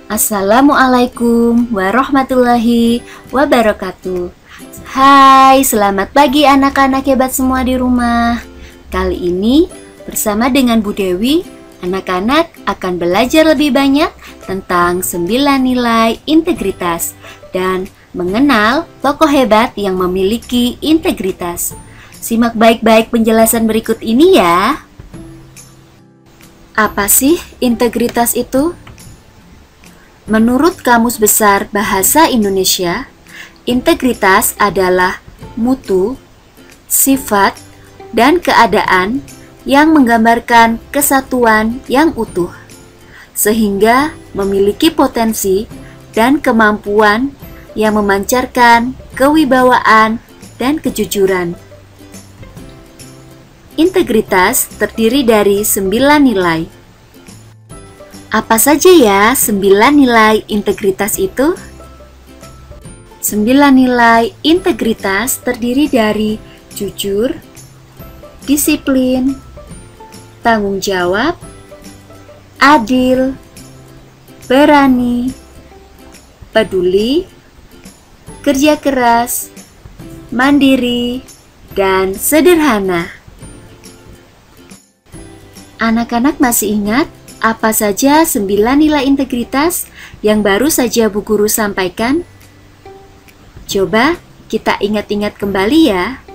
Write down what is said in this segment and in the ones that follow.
Assalamualaikum warahmatullahi wabarakatuh. Hai, selamat pagi anak-anak hebat semua di rumah. Kali ini bersama dengan Bu Dewi, anak-anak akan belajar lebih banyak tentang 9 nilai integritas dan mengenal tokoh hebat yang memiliki integritas. Simak baik-baik penjelasan berikut ini ya. Apa sih integritas itu? Menurut Kamus Besar Bahasa Indonesia, integritas adalah mutu, sifat, dan keadaan yang menggambarkan kesatuan yang utuh, sehingga memiliki potensi dan kemampuan yang memancarkan kewibawaan dan kejujuran. Integritas terdiri dari 9 nilai. Apa saja ya 9 nilai integritas itu? 9 nilai integritas terdiri dari jujur, disiplin, tanggung jawab, adil, berani, peduli, kerja keras, mandiri, dan sederhana. Anak-anak masih ingat apa saja 9 nilai integritas yang baru saja Bu Guru sampaikan? Coba kita ingat-ingat kembali ya.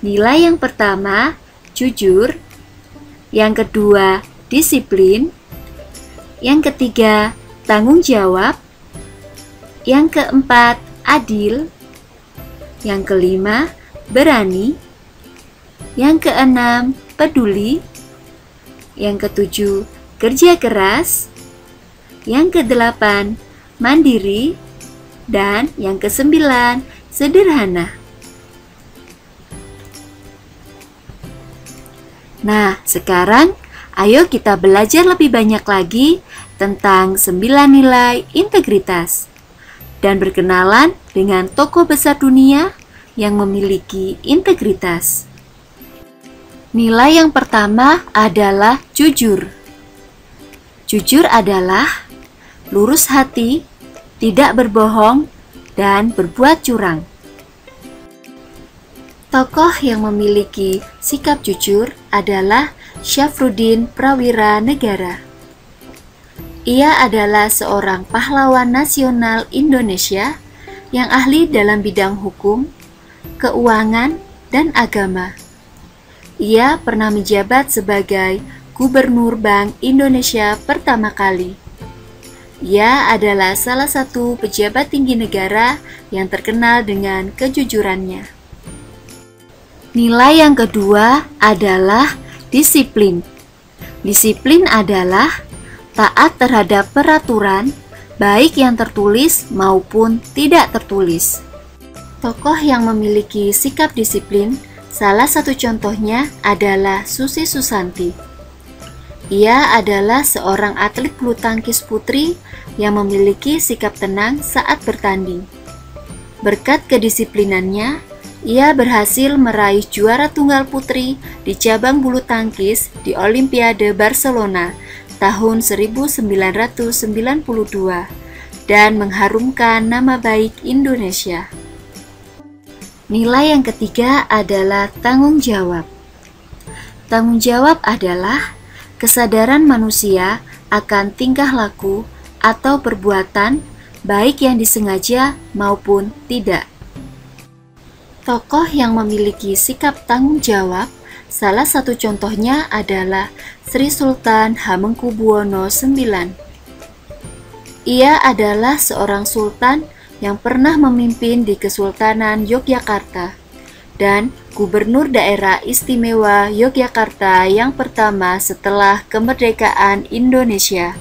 Nilai yang pertama, jujur. Yang kedua, disiplin. Yang ketiga, tanggung jawab. Yang keempat, adil. Yang kelima, berani. Yang keenam, peduli. Yang ketujuh, kerja keras. Yang kedelapan, mandiri. Dan yang kesembilan, sederhana. Nah, sekarang ayo kita belajar lebih banyak lagi tentang 9 nilai integritas dan berkenalan dengan tokoh besar dunia yang memiliki integritas. Nilai yang pertama adalah jujur. Jujur adalah lurus hati, tidak berbohong, dan berbuat curang. Tokoh yang memiliki sikap jujur adalah Syafruddin Prawira Negara. Ia adalah seorang pahlawan nasional Indonesia yang ahli dalam bidang hukum, keuangan, dan agama. Ia pernah menjabat sebagai Gubernur Bank Indonesia pertama kali. Ia adalah salah satu pejabat tinggi negara yang terkenal dengan kejujurannya. Nilai yang kedua adalah disiplin. Disiplin adalah taat terhadap peraturan, baik yang tertulis maupun tidak tertulis. Tokoh yang memiliki sikap disiplin, salah satu contohnya adalah Susi Susanti. Ia adalah seorang atlet bulu tangkis putri yang memiliki sikap tenang saat bertanding. Berkat kedisiplinannya, ia berhasil meraih juara tunggal putri di cabang bulu tangkis di Olimpiade Barcelona tahun 1992 dan mengharumkan nama baik Indonesia. Nilai yang ketiga adalah tanggung jawab. Tanggung jawab adalah kesadaran manusia akan tingkah laku atau perbuatan baik yang disengaja maupun tidak. Tokoh yang memiliki sikap tanggung jawab, salah satu contohnya adalah Sri Sultan Hamengkubuwono IX. Ia adalah seorang sultan yang pernah memimpin di Kesultanan Yogyakarta dan Gubernur Daerah Istimewa Yogyakarta yang pertama setelah kemerdekaan Indonesia.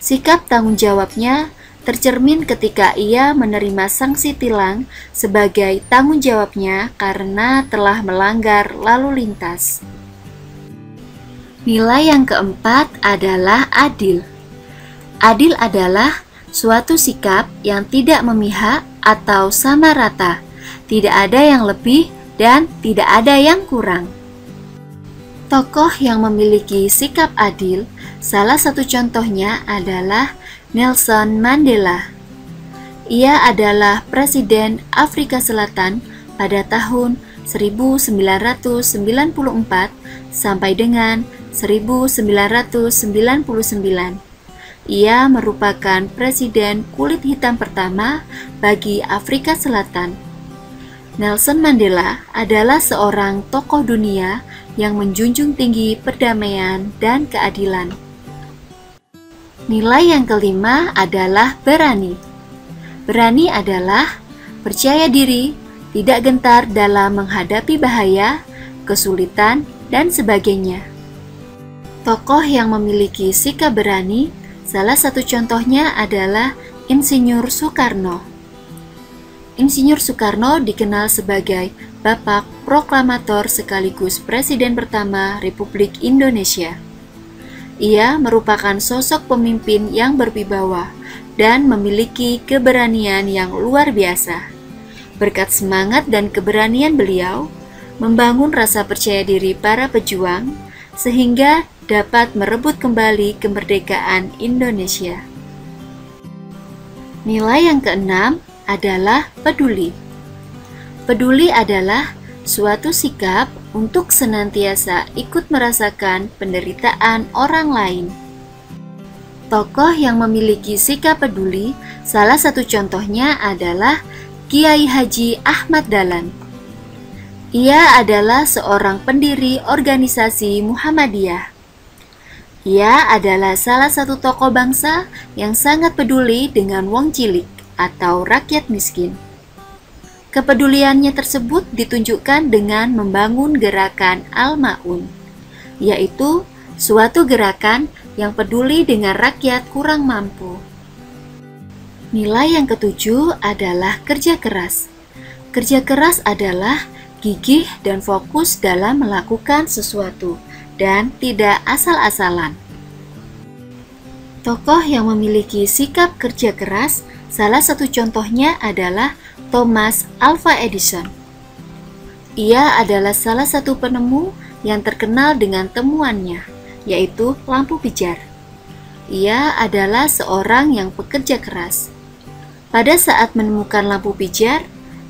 Sikap tanggung jawabnya tercermin ketika ia menerima sanksi tilang sebagai tanggung jawabnya karena telah melanggar lalu lintas. Nilai yang keempat adalah adil. Adil adalah suatu sikap yang tidak memihak atau sama rata, tidak ada yang lebih dan tidak ada yang kurang. Tokoh yang memiliki sikap adil, salah satu contohnya adalah Nelson Mandela. Ia adalah Presiden Afrika Selatan pada tahun 1994 sampai dengan 1999. Ia merupakan presiden kulit hitam pertama bagi Afrika Selatan. Nelson Mandela adalah seorang tokoh dunia yang menjunjung tinggi perdamaian dan keadilan. Nilai yang kelima adalah berani. Berani adalah percaya diri, tidak gentar dalam menghadapi bahaya, kesulitan, dan sebagainya. Tokoh yang memiliki sikap berani, salah satu contohnya adalah Insinyur Soekarno. Insinyur Soekarno dikenal sebagai Bapak Proklamator sekaligus Presiden pertama Republik Indonesia. Ia merupakan sosok pemimpin yang berwibawa dan memiliki keberanian yang luar biasa. Berkat semangat dan keberanian beliau, membangun rasa percaya diri para pejuang, sehingga dapat merebut kembali kemerdekaan Indonesia. Nilai yang keenam adalah peduli. Peduli adalah suatu sikap untuk senantiasa ikut merasakan penderitaan orang lain. Tokoh yang memiliki sikap peduli, salah satu contohnya adalah Kiai Haji Ahmad Dahlan. Ia adalah seorang pendiri organisasi Muhammadiyah. Ia adalah salah satu tokoh bangsa yang sangat peduli dengan wong cilik atau rakyat miskin. Kepeduliannya tersebut ditunjukkan dengan membangun gerakan Al-Ma'un, yaitu suatu gerakan yang peduli dengan rakyat kurang mampu. Nilai yang ketujuh adalah kerja keras. Kerja keras adalah gigih dan fokus dalam melakukan sesuatu dan tidak asal-asalan. Tokoh yang memiliki sikap kerja keras, salah satu contohnya adalah Thomas Alva Edison. Ia adalah salah satu penemu yang terkenal dengan temuannya, yaitu lampu pijar. Ia adalah seorang yang pekerja keras. Pada saat menemukan lampu pijar,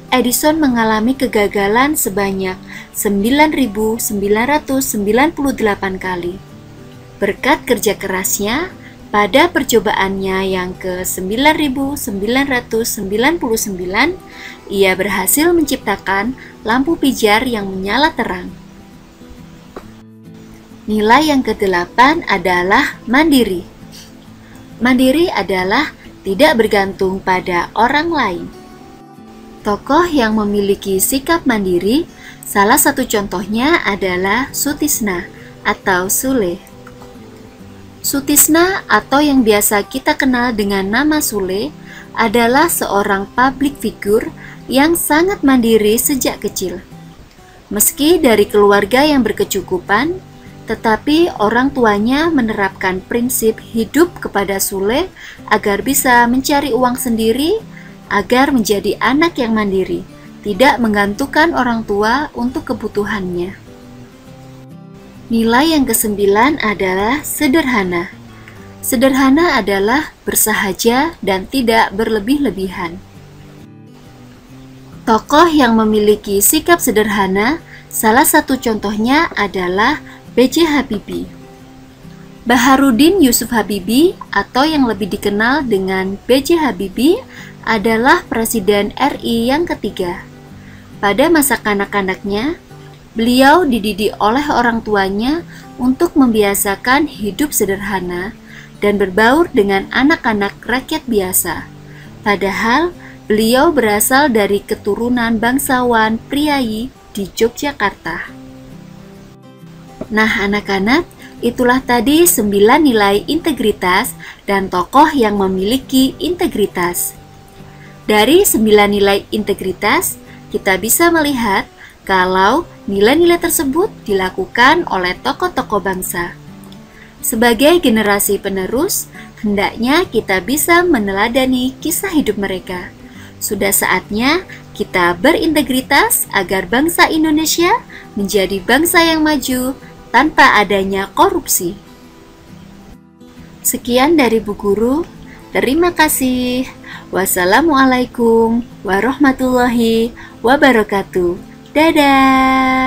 Edison mengalami kegagalan sebanyak 9.998 kali. Berkat kerja kerasnya, pada percobaannya yang ke-9.999, ia berhasil menciptakan lampu pijar yang menyala terang. Nilai yang ke-8 adalah mandiri. Mandiri adalah tidak bergantung pada orang lain. Tokoh yang memiliki sikap mandiri, salah satu contohnya adalah Sutisna atau Sule. Sutisna atau yang biasa kita kenal dengan nama Sule adalah seorang public figure yang sangat mandiri sejak kecil. Meski dari keluarga yang berkecukupan, tetapi orang tuanya menerapkan prinsip hidup kepada Sule agar bisa mencari uang sendiri, agar menjadi anak yang mandiri, tidak menggantungkan orang tua untuk kebutuhannya. Nilai yang ke-9 adalah sederhana. Sederhana adalah bersahaja dan tidak berlebih-lebihan. Tokoh yang memiliki sikap sederhana, salah satu contohnya adalah B.J. Habibie. Baharudin Yusuf Habibie atau yang lebih dikenal dengan B.J. Habibie adalah Presiden RI yang ketiga. Pada masa kanak-kanaknya, beliau dididik oleh orang tuanya untuk membiasakan hidup sederhana dan berbaur dengan anak-anak rakyat biasa. Padahal beliau berasal dari keturunan bangsawan priai di Yogyakarta. Nah anak-anak, itulah tadi 9 nilai integritas dan tokoh yang memiliki integritas. Dari 9 nilai integritas, kita bisa melihat kalau nilai-nilai tersebut dilakukan oleh tokoh-tokoh bangsa. Sebagai generasi penerus, hendaknya kita bisa meneladani kisah hidup mereka. Sudah saatnya kita berintegritas agar bangsa Indonesia menjadi bangsa yang maju tanpa adanya korupsi. Sekian dari Bu Guru. Terima kasih. Wassalamualaikum warahmatullahi wabarakatuh. Dadah.